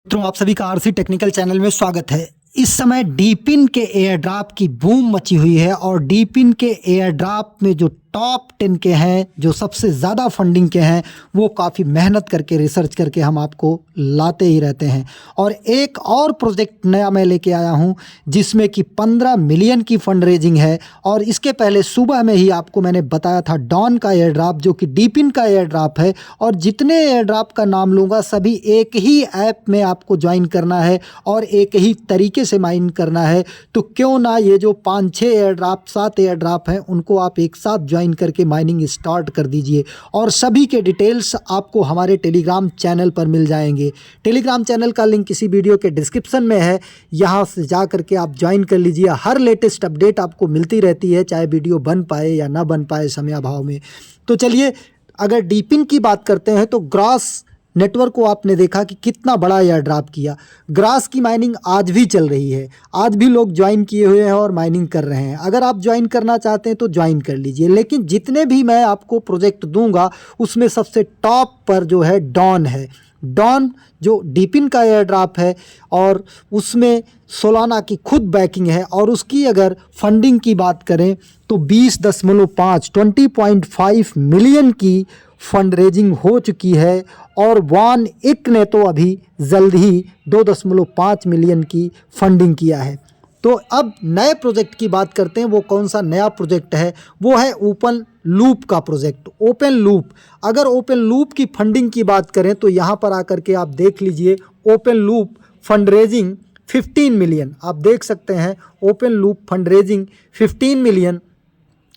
मित्रों, आप सभी का आरसी टेक्निकल चैनल में स्वागत है। इस समय डीपिन के एयर ड्रॉप की बूम मची हुई है और डीपिन के एयर ड्रॉप में जो टॉप 10 के हैं, जो सबसे ज़्यादा फंडिंग के हैं, वो काफ़ी मेहनत करके रिसर्च करके हम आपको लाते ही रहते हैं। और एक और प्रोजेक्ट नया मैं लेके आया हूँ जिसमें कि 15 मिलियन की फंड रेजिंग है। और इसके पहले सुबह में ही आपको मैंने बताया था डॉन का एयर ड्रॉप, जो कि डीपिन का एयर ड्रॉप है। और जितने एयर ड्रॉप का नाम लूँगा सभी एक ही ऐप में आपको ज्वाइन करना है और एक ही तरीके से माइन करना है। तो क्यों ना ये जो 5-6 एयर ड्रॉप 7 एयर ड्रॉप हैं उनको आप एक साथ ज्वाइन करके माइनिंग स्टार्ट कर दीजिए। और सभी के डिटेल्स आपको हमारे टेलीग्राम चैनल पर मिल जाएंगे। टेलीग्राम चैनल का लिंक इसी वीडियो के डिस्क्रिप्शन में है, यहाँ से जा करके आप ज्वाइन कर लीजिए। हर लेटेस्ट अपडेट आपको मिलती रहती है, चाहे वीडियो बन पाए या ना बन पाए समयाभाव में। तो चलिए, अगर डीपिन की बात करते हैं तो ग्रॉस नेटवर्क को आपने देखा कि कितना बड़ा एयर ड्रॉप किया। ग्रास की माइनिंग आज भी चल रही है, आज भी लोग ज्वाइन किए हुए हैं और माइनिंग कर रहे हैं। अगर आप ज्वाइन करना चाहते हैं तो ज्वाइन कर लीजिए। लेकिन जितने भी मैं आपको प्रोजेक्ट दूंगा उसमें सबसे टॉप पर जो है डॉन है। डॉन जो डीपिन का एयर ड्रॉप है और उसमें सोलाना की खुद बैकिंग है। और उसकी अगर फंडिंग की बात करें तो 20.5 मिलियन की फंड रेजिंग हो चुकी है। और वन इक ने तो अभी जल्द ही 2.5 मिलियन की फंडिंग किया है। तो अब नए प्रोजेक्ट की बात करते हैं। वो कौन सा नया प्रोजेक्ट है? वो है ओपन लूप का प्रोजेक्ट। ओपन लूप, अगर ओपन लूप की फंडिंग की बात करें तो यहाँ पर आकर के आप देख लीजिए, open loop fund raising 15 million आप देख सकते हैं। Open loop fund raising 15 million.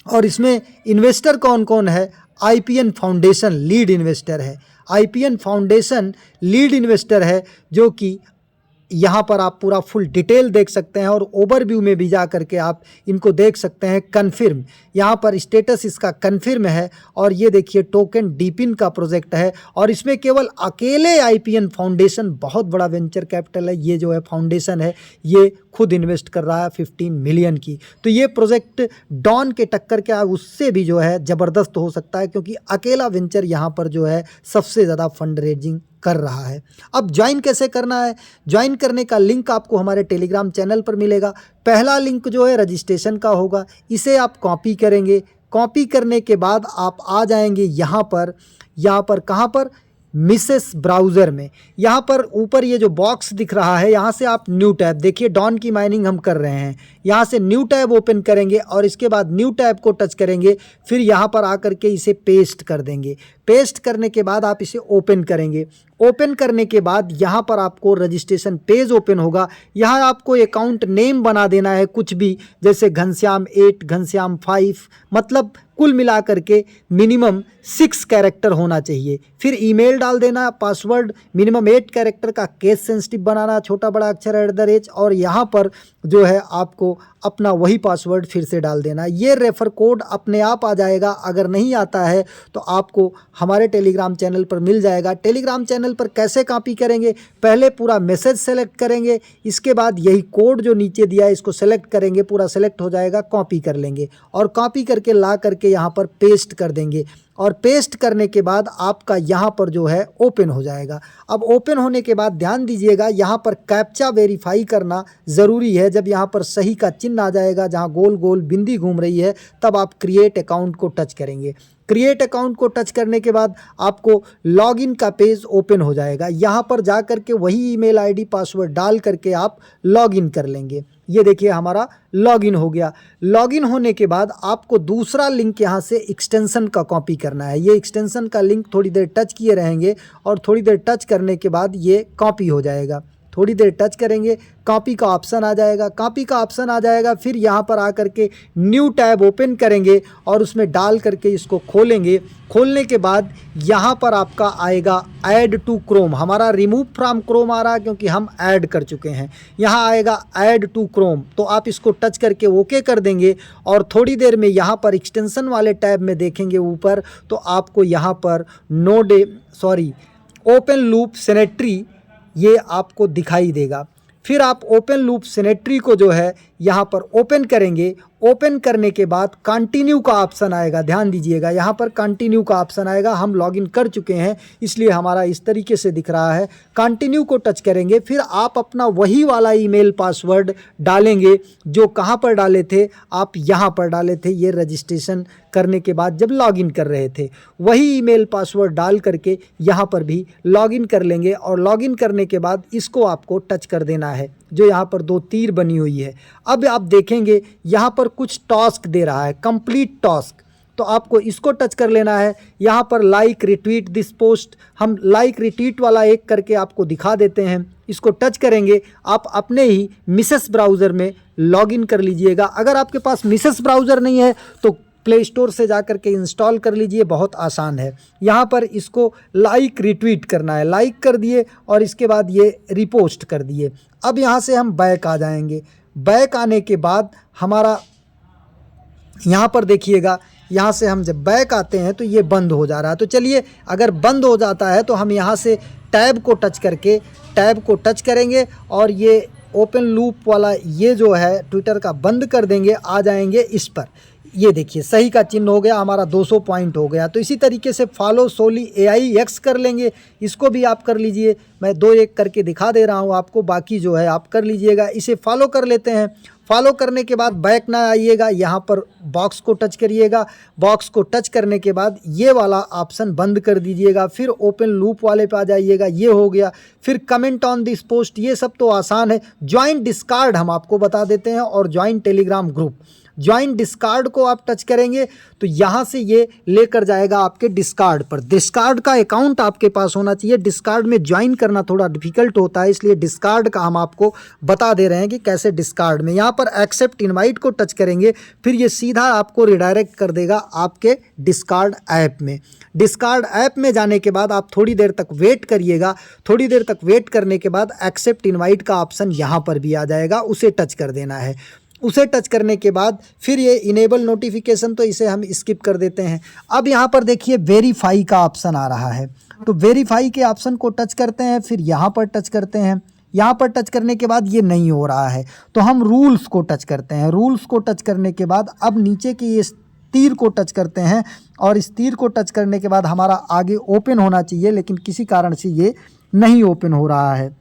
और इसमें इन्वेस्टर कौन कौन है? आईपीएन फाउंडेशन लीड इन्वेस्टर है। आईपीएन फाउंडेशन लीड इन्वेस्टर है, जो कि यहाँ पर आप पूरा फुल डिटेल देख सकते हैं और ओवरव्यू में भी जा करके आप इनको देख सकते हैं। कन्फर्म, यहाँ पर स्टेटस इसका कन्फर्म है। और ये देखिए टोकन डीपिन का प्रोजेक्ट है और इसमें केवल अकेले आईपीएन फाउंडेशन, बहुत बड़ा वेंचर कैपिटल है, ये जो है फाउंडेशन है, ये खुद इन्वेस्ट कर रहा है 15 मिलियन की। तो ये प्रोजेक्ट डॉन के टक्कर क्या उससे भी जो है ज़बरदस्त हो सकता है, क्योंकि अकेला वेंचर यहाँ पर जो है सबसे ज़्यादा फंड रेजिंग कर रहा है। अब ज्वाइन कैसे करना है? ज्वाइन करने का लिंक आपको हमारे टेलीग्राम चैनल पर मिलेगा। पहला लिंक जो है रजिस्ट्रेशन का होगा, इसे आप कॉपी करेंगे। कॉपी करने के बाद आप आ जाएंगे यहाँ पर कहाँ पर? मिसेस ब्राउज़र में। यहाँ पर ऊपर ये जो बॉक्स दिख रहा है, यहाँ से आप न्यू टैब, देखिए डॉन की माइनिंग हम कर रहे हैं, यहाँ से न्यू टैब ओपन करेंगे और इसके बाद न्यू टैब को टच करेंगे। फिर यहाँ पर आकर के इसे पेस्ट कर देंगे। पेस्ट करने के बाद आप इसे ओपन करेंगे। ओपन करने के बाद यहाँ पर आपको रजिस्ट्रेशन पेज ओपन होगा। यहाँ आपको अकाउंट नेम बना देना है कुछ भी, जैसे घनश्याम 8, घनश्याम 5, मतलब कुल मिला करके मिनिमम 6 कैरेक्टर होना चाहिए। फिर ईमेल डाल देना, पासवर्ड मिनिमम 8 कैरेक्टर का, केस सेंसिटिव बनाना, छोटा बड़ा अक्षर @ और यहाँ पर जो है आपको अपना वही पासवर्ड फिर से डाल देना। ये रेफर कोड अपने आप आ जाएगा। अगर नहीं आता है तो आपको हमारे टेलीग्राम चैनल पर मिल जाएगा। टेलीग्राम चैनल पर कैसे कॉपी करेंगे? पहले पूरा मैसेज सेलेक्ट करेंगे, इसके बाद यही कोड जो नीचे दिया है इसको सेलेक्ट करेंगे, पूरा सेलेक्ट हो जाएगा, कॉपी कर लेंगे और कॉपी करके ला करके यहाँ पर पेस्ट कर देंगे। और पेस्ट करने के बाद आपका यहाँ पर जो है ओपन हो जाएगा। अब ओपन होने के बाद ध्यान दीजिएगा, यहाँ पर कैप्चा वेरीफाई करना ज़रूरी है। जब यहाँ पर सही का चिन्ह आ जाएगा, जहाँ गोल गोल बिंदी घूम रही है, तब आप क्रिएट अकाउंट को टच करेंगे। क्रिएट अकाउंट को टच करने के बाद आपको लॉगिन का पेज ओपन हो जाएगा। यहाँ पर जा कर के वही ईमेल आईडी पासवर्ड डाल करके आप लॉगिन कर लेंगे। ये देखिए हमारा लॉगिन हो गया। लॉगिन होने के बाद आपको दूसरा लिंक यहाँ से एक्सटेंशन का कॉपी करना है। ये एक्सटेंशन का लिंक थोड़ी देर टच किए रहेंगे और थोड़ी देर टच करने के बाद ये कॉपी हो जाएगा। थोड़ी देर टच करेंगे, कॉपी का ऑप्शन आ जाएगा। कॉपी का ऑप्शन आ जाएगा, फिर यहाँ पर आकर के न्यू टैब ओपन करेंगे और उसमें डाल करके इसको खोलेंगे। खोलने के बाद यहाँ पर आपका आएगा ऐड टू क्रोम। हमारा रिमूव फ्रॉम क्रोम आ रहा है क्योंकि हम ऐड कर चुके हैं। यहाँ आएगा ऐड टू क्रोम, तो आप इसको टच करके ओके कर देंगे और थोड़ी देर में यहाँ पर एक्सटेंशन वाले टैब में देखेंगे ऊपर, तो आपको यहाँ पर ओपन लूप सिनेट्री ये आपको दिखाई देगा। फिर आप ओपन लूप सिनेट्री को जो है यहाँ पर ओपन करेंगे। ओपन करने के बाद कंटिन्यू का ऑप्शन आएगा, ध्यान दीजिएगा यहाँ पर कंटिन्यू का ऑप्शन आएगा। हम लॉगिन कर चुके हैं इसलिए हमारा इस तरीके से दिख रहा है। कंटिन्यू को टच करेंगे, फिर आप अपना वही वाला ईमेल पासवर्ड डालेंगे जो कहाँ पर डाले थे, आप यहाँ पर डाले थे। ये रजिस्ट्रेशन करने के बाद जब लॉगिन कर रहे थे वही ईमेल पासवर्ड डाल करके यहाँ पर भी लॉगिन कर लेंगे। और लॉगिन करने के बाद इसको आपको टच कर देना है जो यहाँ पर 2 तीर बनी हुई है। अब आप देखेंगे यहाँ पर कुछ टास्क दे रहा है, कंप्लीट टास्क, तो आपको इसको टच कर लेना है। यहाँ पर लाइक रिट्वीट दिस पोस्ट, हम लाइक रिट्वीट वाला एक करके आपको दिखा देते हैं। इसको टच करेंगे, आप अपने ही मिसेस ब्राउज़र में लॉगिन कर लीजिएगा। अगर आपके पास मिसेस ब्राउज़र नहीं है तो प्ले स्टोर से जा कर के इंस्टॉल कर लीजिए, बहुत आसान है। यहाँ पर इसको लाइक रिट्वीट करना है, लाइक कर दिए और इसके बाद ये रिपोस्ट कर दिए। अब यहाँ से हम बैक आ जाएंगे। बैक आने के बाद हमारा यहाँ पर देखिएगा, यहाँ से हम जब बैक आते हैं तो ये बंद हो जा रहा है। तो चलिए, अगर बंद हो जाता है तो हम यहाँ से टैब को टच करके टैब को टच करेंगे और ये ओपन लूप वाला ये जो है ट्विटर का बंद कर देंगे। आ जाएंगे इस पर, ये देखिए सही का चिन्ह हो गया, हमारा 200 पॉइंट हो गया। तो इसी तरीके से फॉलो सोली AIX कर लेंगे, इसको भी आप कर लीजिए। मैं 2-1 करके दिखा दे रहा हूँ आपको, बाकी जो है आप कर लीजिएगा। इसे फॉलो कर लेते हैं। फॉलो करने के बाद बैक ना आइएगा, यहाँ पर बॉक्स को टच करिएगा। बॉक्स को टच करने के बाद ये वाला ऑप्शन बंद कर दीजिएगा, फिर ओपन लूप वाले पे आ जाइएगा, ये हो गया। फिर कमेंट ऑन दिस पोस्ट, ये सब तो आसान है। ज्वाइन डिस्कार्ड हम आपको बता देते हैं और join Telegram group. Join discard को आप टच करेंगे तो यहाँ से ये लेकर जाएगा आपके डिस्कार्ड पर। डिस्कार्ड का अकाउंट आपके पास होना चाहिए। डिस्कार्ड में ज्वाइन करना थोड़ा डिफिकल्ट होता है, इसलिए डिस्कार्ड का हम आपको बता दे रहे हैं कि कैसे डिस्कार्ड में। यहाँ पर एक्सेप्ट इनवाइट को टच करेंगे, फिर ये सीधा आपको रिडायरेक्ट कर देगा आपके डिस्कार्ड ऐप में। डिस्कार्ड ऐप में जाने के बाद आप थोड़ी देर तक वेट करिएगा। थोड़ी देर तक वेट करने के बाद एक्सेप्ट इनवाइट का ऑप्शन यहाँ पर भी आ जाएगा, उसे टच कर देना है। उसे टच करने के बाद फिर ये इनेबल नोटिफिकेशन, तो इसे हम स्किप कर देते हैं। अब यहाँ पर देखिए वेरीफाई का ऑप्शन आ रहा है, तो वेरीफाई के ऑप्शन को टच करते हैं, फिर यहाँ पर टच करते हैं। यहाँ पर टच करने के बाद ये नहीं हो रहा है तो हम रूल्स को टच करते हैं। रूल्स को टच करने के बाद अब नीचे की इस तीर को टच करते हैं और इस तीर को टच करने के बाद हमारा आगे ओपन होना चाहिए, लेकिन किसी कारण से ये नहीं ओपन हो रहा है।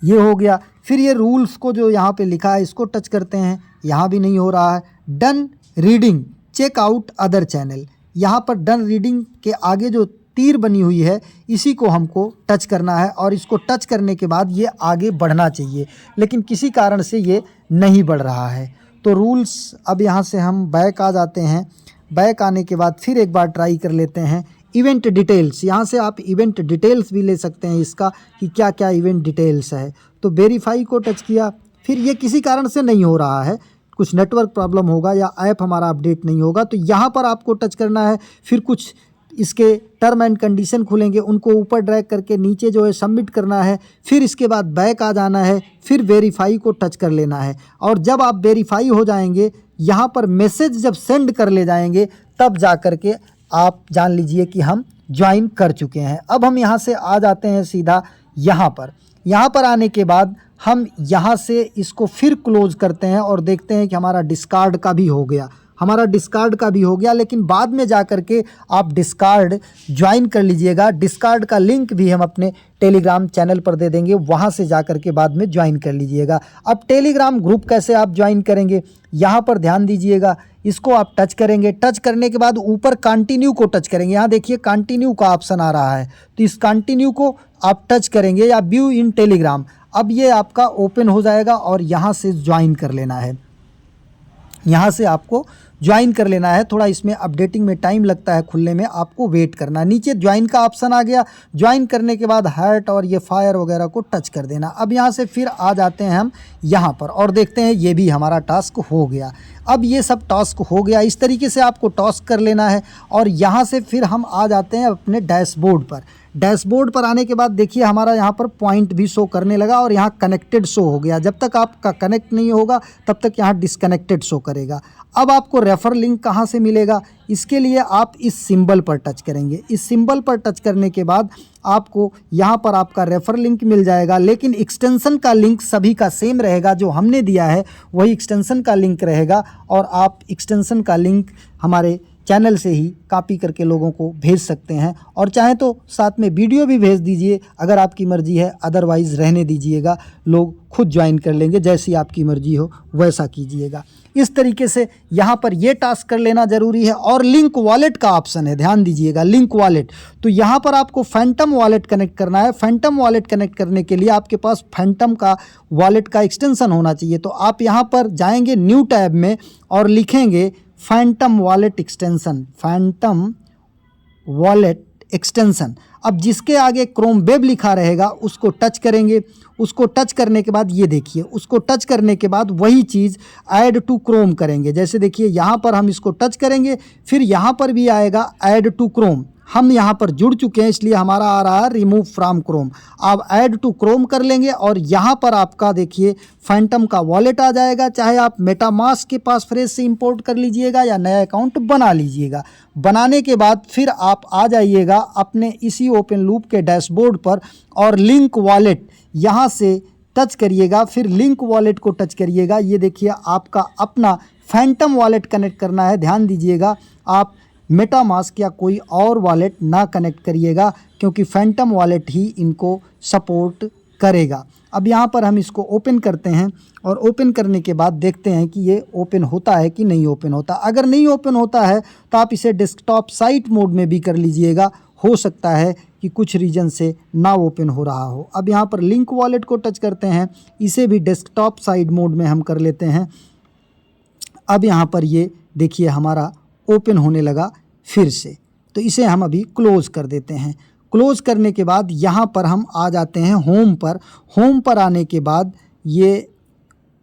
ये हो गया। फिर ये रूल्स को जो यहाँ पे लिखा है इसको टच करते हैं, यहाँ भी नहीं हो रहा है। Done reading check out other channel, यहाँ पर डन रीडिंग के आगे जो तीर बनी हुई है इसी को हमको टच करना है और इसको टच करने के बाद ये आगे बढ़ना चाहिए, लेकिन किसी कारण से ये नहीं बढ़ रहा है। तो रूल्स, अब यहाँ से हम बैक आ जाते हैं। बैक आने के बाद फिर एक बार ट्राई कर लेते हैं। इवेंट डिटेल्स, यहाँ से आप इवेंट डिटेल्स भी ले सकते हैं इसका कि क्या क्या इवेंट डिटेल्स है। तो वेरीफाई को टच किया, फिर ये किसी कारण से नहीं हो रहा है, कुछ नेटवर्क प्रॉब्लम होगा या ऐप हमारा अपडेट नहीं होगा। तो यहाँ पर आपको टच करना है, फिर कुछ इसके टर्म एंड कंडीशन खुलेंगे, उनको ऊपर ड्रैग करके नीचे जो है सबमिट करना है। फिर इसके बाद बैक आ जाना है, फिर वेरीफाई को टच कर लेना है। और जब आप वेरीफाई हो जाएंगे, यहाँ पर मैसेज जब सेंड कर ले जाएंगे तब जा कर के आप जान लीजिए कि हम ज्वाइन कर चुके हैं। अब हम यहाँ से आ जाते हैं सीधा यहाँ पर। यहाँ पर आने के बाद हम यहाँ से इसको फिर क्लोज करते हैं और देखते हैं कि हमारा डिस्कार्ड का भी हो गया। हमारा डिस्कार्ड का भी हो गया, लेकिन बाद में जा कर के आप डिस्कार्ड ज्वाइन कर लीजिएगा। डिस्कार्ड का लिंक भी हम अपने टेलीग्राम चैनल पर दे देंगे, वहाँ से जा कर के बाद में ज्वाइन कर लीजिएगा। अब टेलीग्राम ग्रुप कैसे आप ज्वाइन करेंगे, यहाँ पर ध्यान दीजिएगा। इसको आप टच करेंगे, टच करने के बाद ऊपर कंटिन्यू को टच करेंगे। यहाँ देखिए कंटिन्यू का ऑप्शन आ रहा है, तो इस कंटिन्यू को आप टच करेंगे या व्यू इन टेलीग्राम। अब ये आपका ओपन हो जाएगा और यहाँ से ज्वाइन कर लेना है। यहाँ से आपको ज्वाइन कर लेना है। थोड़ा इसमें अपडेटिंग में टाइम लगता है, खुलने में आपको वेट करना है। नीचे ज्वाइन का ऑप्शन आ गया, ज्वाइन करने के बाद हार्ट और ये फायर वगैरह को टच कर देना। अब यहाँ से फिर आ जाते हैं हम यहाँ पर और देखते हैं ये भी हमारा टास्क हो गया। अब ये सब टास्क हो गया, इस तरीके से आपको टास्क कर लेना है। और यहाँ से फिर हम आ जाते हैं अपने डैशबोर्ड पर। डैशबोर्ड पर आने के बाद देखिए हमारा यहाँ पर पॉइंट भी शो करने लगा और यहाँ कनेक्टेड शो हो गया। जब तक आपका कनेक्ट नहीं होगा तब तक यहाँ डिस्कनेक्टेड शो करेगा। अब आपको रेफर लिंक कहाँ से मिलेगा, इसके लिए आप इस सिंबल पर टच करेंगे। इस सिंबल पर टच करने के बाद आपको यहाँ पर आपका रेफर लिंक मिल जाएगा, लेकिन एक्सटेंशन का लिंक सभी का सेम रहेगा। जो हमने दिया है वही एक्सटेंशन का लिंक रहेगा और आप एक्सटेंशन का लिंक हमारे चैनल से ही कॉपी करके लोगों को भेज सकते हैं, और चाहे तो साथ में वीडियो भी भेज दीजिए अगर आपकी मर्ज़ी है, अदरवाइज़ रहने दीजिएगा, लोग खुद ज्वाइन कर लेंगे। जैसी आपकी मर्ज़ी हो वैसा कीजिएगा। इस तरीके से यहाँ पर ये टास्क कर लेना ज़रूरी है। और लिंक वॉलेट का ऑप्शन है, ध्यान दीजिएगा, लिंक वॉलेट। तो यहाँ पर आपको फैंटम वॉलेट कनेक्ट करना है। फैंटम वॉलेट कनेक्ट करने के लिए आपके पास फैंटम का वॉलेट का एक्सटेंशन होना चाहिए। तो आप यहाँ पर जाएंगे न्यू टैब में और लिखेंगे Phantom wallet extension, Phantom wallet extension. अब जिसके आगे क्रोम वेब लिखा रहेगा उसको टच करेंगे। उसको टच करने के बाद ये देखिए, उसको टच करने के बाद वही चीज़ ऐड टू क्रोम करेंगे। जैसे देखिए यहाँ पर हम इसको टच करेंगे, फिर यहाँ पर भी आएगा ऐड टू क्रोम। हम यहाँ पर जुड़ चुके हैं इसलिए हमारा आ रहा है रिमूव फ्रॉम क्रोम। आप ऐड टू क्रोम कर लेंगे और यहाँ पर आपका देखिए फैंटम का वॉलेट आ जाएगा। चाहे आप मेटामास्क के पास फ्रेश से इंपोर्ट कर लीजिएगा या नया अकाउंट बना लीजिएगा। बनाने के बाद फिर आप आ जाइएगा अपने इसी ओपन लूप के डैशबोर्ड पर और लिंक वॉलेट यहाँ से टच करिएगा। फिर लिंक वॉलेट को टच करिएगा। ये देखिए आपका अपना फैंटम वॉलेट कनेक्ट करना है। ध्यान दीजिएगा, आप मेटामास्क या कोई और वॉलेट ना कनेक्ट करिएगा, क्योंकि फैंटम वॉलेट ही इनको सपोर्ट करेगा। अब यहाँ पर हम इसको ओपन करते हैं और ओपन करने के बाद देखते हैं कि ये ओपन होता है कि नहीं ओपन होता। अगर नहीं ओपन होता है तो आप इसे डेस्कटॉप साइट मोड में भी कर लीजिएगा। हो सकता है कि कुछ रीजन से ना ओपन हो रहा हो। अब यहाँ पर लिंक वॉलेट को टच करते हैं, इसे भी डेस्कटॉप साइट मोड में हम कर लेते हैं। अब यहाँ पर ये देखिए हमारा ओपन होने लगा फिर से, तो इसे हम अभी क्लोज़ कर देते हैं। क्लोज़ करने के बाद यहाँ पर हम आ जाते हैं होम पर। होम पर आने के बाद ये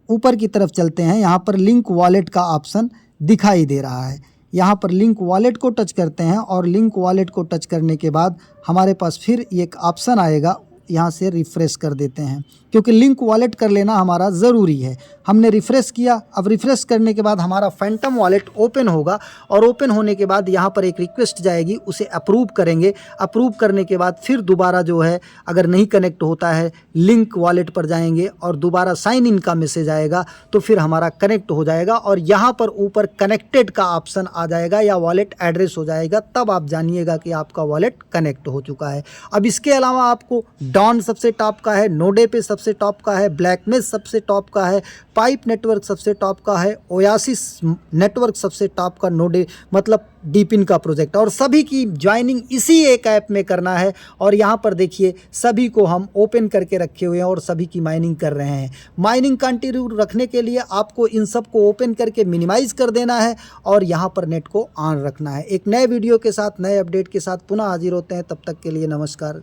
ऊपर की तरफ चलते हैं। यहाँ पर लिंक वॉलेट का ऑप्शन दिखाई दे रहा है। यहाँ पर लिंक वॉलेट को टच करते हैं और लिंक वॉलेट को टच करने के बाद हमारे पास फिर एक ऑप्शन आएगा, यहाँ से रिफ़्रेश कर देते हैं, क्योंकि लिंक वॉलेट कर लेना हमारा ज़रूरी है। हमने रिफ़्रेश किया। अब रिफ़्रेश करने के बाद हमारा फैंटम वॉलेट ओपन होगा और ओपन होने के बाद यहाँ पर एक रिक्वेस्ट जाएगी, उसे अप्रूव करेंगे। अप्रूव करने के बाद फिर दोबारा जो है अगर नहीं कनेक्ट होता है लिंक वॉलेट पर जाएंगे और दोबारा साइन इन का मैसेज आएगा, तो फिर हमारा कनेक्ट हो जाएगा और यहाँ पर ऊपर कनेक्टेड का ऑप्शन आ जाएगा या वॉलेट एड्रेस हो जाएगा। तब आप जानिएगा कि आपका वॉलेट कनेक्ट हो चुका है। अब इसके अलावा आपको डॉन सबसे टॉप का है, नोडे पे सबसे टॉप का है, ब्लैकमेज सबसे टॉप का है, पाइप नेटवर्क सबसे टॉप का है, ओयासिस नेटवर्क सबसे टॉप का, नोडे मतलब डीपिन का प्रोजेक्ट, और सभी की ज्वाइनिंग इसी एक ऐप में करना है। और यहाँ पर देखिए सभी को हम ओपन करके रखे हुए हैं और सभी की माइनिंग कर रहे हैं। माइनिंग कंटिन्यू रखने के लिए आपको इन सब को ओपन करके मिनिमाइज़ कर देना है और यहाँ पर नेट को ऑन रखना है। एक नए वीडियो के साथ, नए अपडेट के साथ पुनः हाजिर होते हैं। तब तक के लिए नमस्कार।